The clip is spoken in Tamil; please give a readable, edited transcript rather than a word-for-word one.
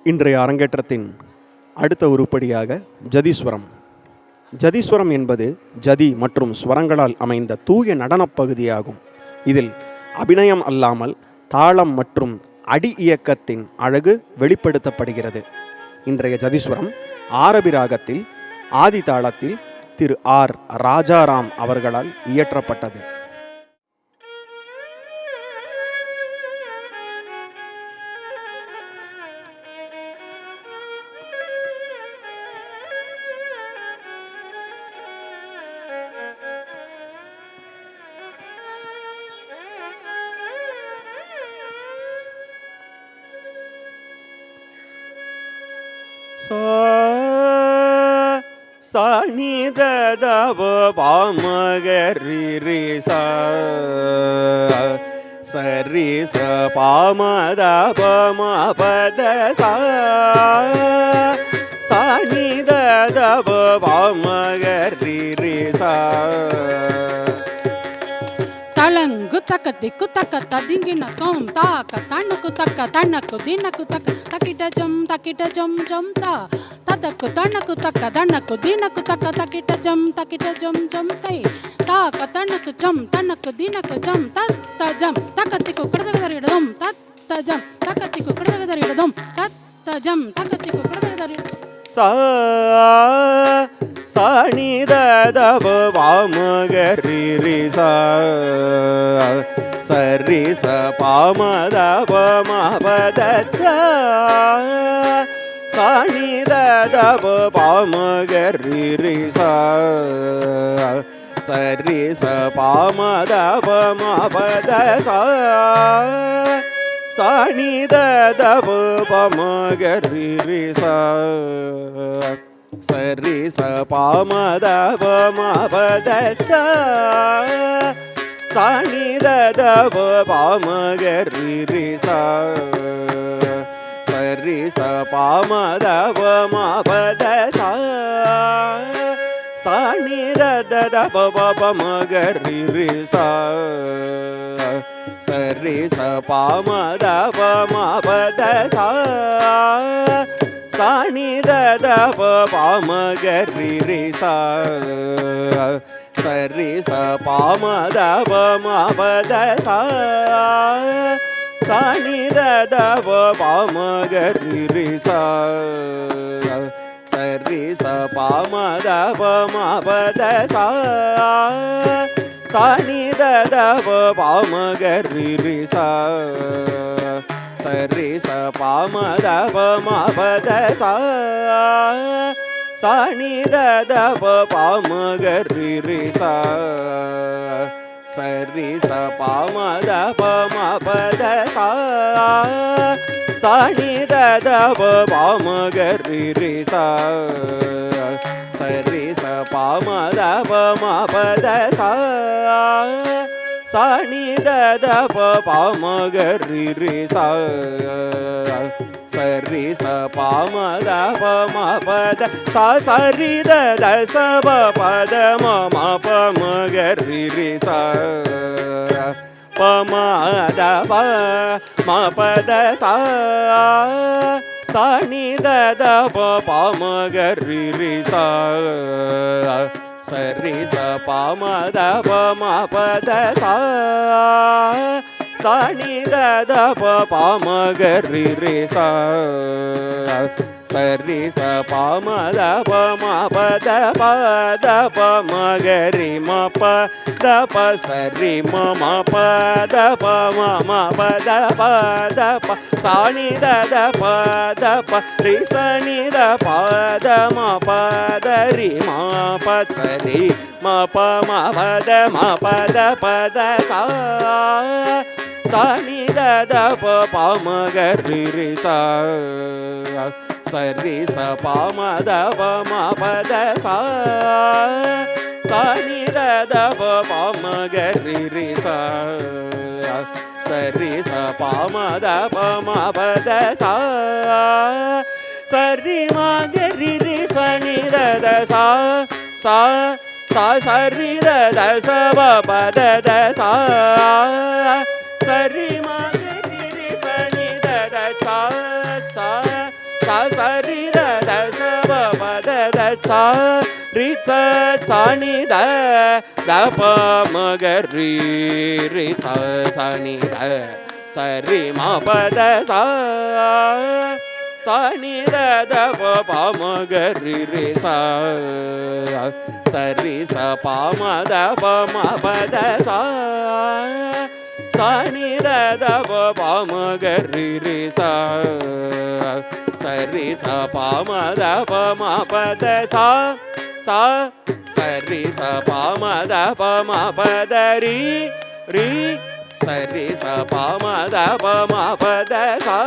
இன்றைய அரங்கேற்றத்தின் அடுத்த உருப்படியாக ஜதீஸ்வரம். ஜதீஸ்வரம் என்பது ஜதி மற்றும் ஸ்வரங்களால் அமைந்த தூய நடனப் பகுதியாகும். இதில் அபிநயம் அல்லாமல் தாளம் மற்றும் அடி இயக்கத்தின் அழகு வெளிப்படுத்தப்படுகிறது. இன்றைய ஜதீஸ்வரம் ஆரபி ராகத்தில் ஆதி தாளத்தில் திரு ஆர் ராஜாராம் அவர்களால் இயற்றப்பட்டது. சாணி தவ பாமகரி ரி சா சரி ச பாமத பமபத சா சாணி தவ பாமகரி ரி சா தளங்கு தக்கதிக்கு தக்க ததிங்கின தோம் தாக்க தனக்கு தக்க தனக்கு தினக்கு தக்க தக்கிட்ட ஜம் ஜம் தா ததக்கு தனக்கு தக்க தனக்கு தினக்கு தக்க தக்கிட்ட ஜம் தை தாக்க தனக்கு ஜம் தனக்கு தினக்கு ஜம் தத்த ஜம் தக்கத்திக்கு கிடதகதரிடதும் தத்த ஜம் தக்கத்திக்கு கிடதகதரிடதும் தத்த ஜம் தக்கத்திக்கு கிடதகதரிடதும் சா சாணி தவ பாமகரி ரி சா சரி ச பாமத பமபத சா சாணி தவ பாமகரி ரி சா சரி ச பாமத பமபத சா சாணி தவ பாமகரி ரி சா சரி ச பாமத பமபத சா சாணி தவ பாமகரி ரி சா சரி ச பாமத பமபத சா சாணி தவ பாமகரி ரி சா சரி ச பாமத பமபத சா சாணி தவ பாமகரி ரி சா சரி ச பாமத பமபத சா சாணி தவ பாமகரி ரி சா சரி ச பாமத பமபத சா சாணி தவ பாமகரி ரி சா சரி ச பாமத பமபத சா சாணி தவ பாமகரி ரி சா சரி ச பாமத பமபத சா சாணி தவ பாமகரி ரி சா சரி ச பாமத பமபத சா சாணி தவ பாமகரி ரி சா சரி ச பாமத பமபத சா சரி த சப பத மம பமகரி ரி சா பமத பமபத சா சாணி தவ பாமகரி ரி சா சரி ச பாமத பமபத சா சாணி தவ பாமகரி ரி சா சரி ச பாமத பமபத பத பமகரி மப தப சரி மம பத பமபத பத ப சாணி தவ பத ரி சனி த பத மபத ரி மப சரி மப மபத மபத பத சா சாணி தவ பாமகரி ரி சா சரி ச பாமத பமபத சா சாணி தவ பாமகரி ரி சா சரி ச பாமத பமபத சா சரி மகரி ரி சனி த சா சா சா சரி த சப பத சா சரி மகரி ரி சனி த சா சா சா சரி த த ச ப ப த த சா ரி ச சா நி த த ப ம க ரி ரி ச ச நி த ச ரி ம ப த சா சா நி த த ப ப ம க ரி ரி சா ச ரி ச ப ம த ப ம ப த சா சா நி த த ப ப ம க ரி ரி சா ச ரி ச ப ம த ப ம ப த சா சா ச ரி ச ப ம த ப ம ப த ரி ரி ச ரி ச ப ம த ப ம ப த சா